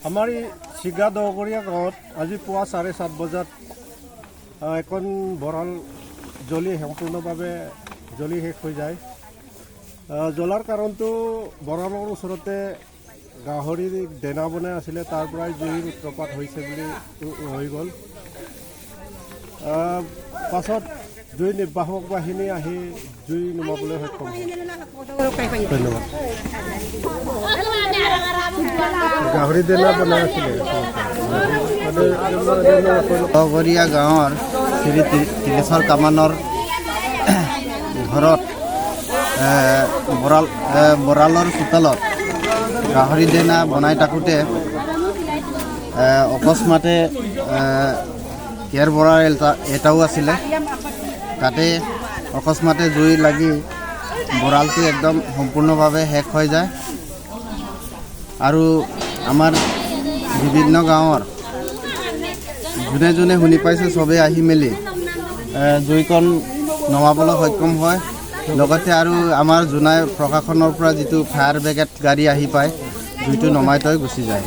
আমাৰ এই চিগা দহগৰীয়া গাঁৱত আজি পুৱা 7:30 বজাত এখন বৰাল জ্বলি সম্পূৰ্ণভাৱে জ্বলি শেষ হৈ যায়। জ্বলাৰ কাৰণটো বৰালৰ ওচৰতে গাহৰি দেনা বনাই আছিলে, তাৰ পৰাই জুইৰ সূত্ৰপাত হৈছে বুলি হৈ গ'ল। পাছত জুই নিৰ্বাহক বাহিনী আহি জুই নুমাবলৈ সক্ষম হয়। ধন্যবাদ। গাহৰি দেনা বনাই আছিলে দহগৰীয়া গাঁৱৰ শ্ৰী তিলেশ্বৰ কামানৰ ঘৰত বৰালৰ চোতালত গাহৰি দেনা বনাই থাকোঁতে অকস্মাতে কেয়াৰ বৰাল এটাও আছিলে, তাতে অকস্মাতে জুই লাগি বৰালটো একদম সম্পূৰ্ণভাৱে শেষ হৈ যায়। আৰু আমাৰ বিভিন্ন গাঁৱৰ যোনে যোনে শুনি পাইছে চবেই আহি মেলি জুইকণ নমাবলৈ সক্ষম হয়। লগতে আৰু আমাৰ জোনাই প্ৰশাসনৰ পৰা যিটো ফায়াৰ ব্ৰিগেড গাড়ী আহি পায়, জুইটো নমাই থৈ গুচি যায়।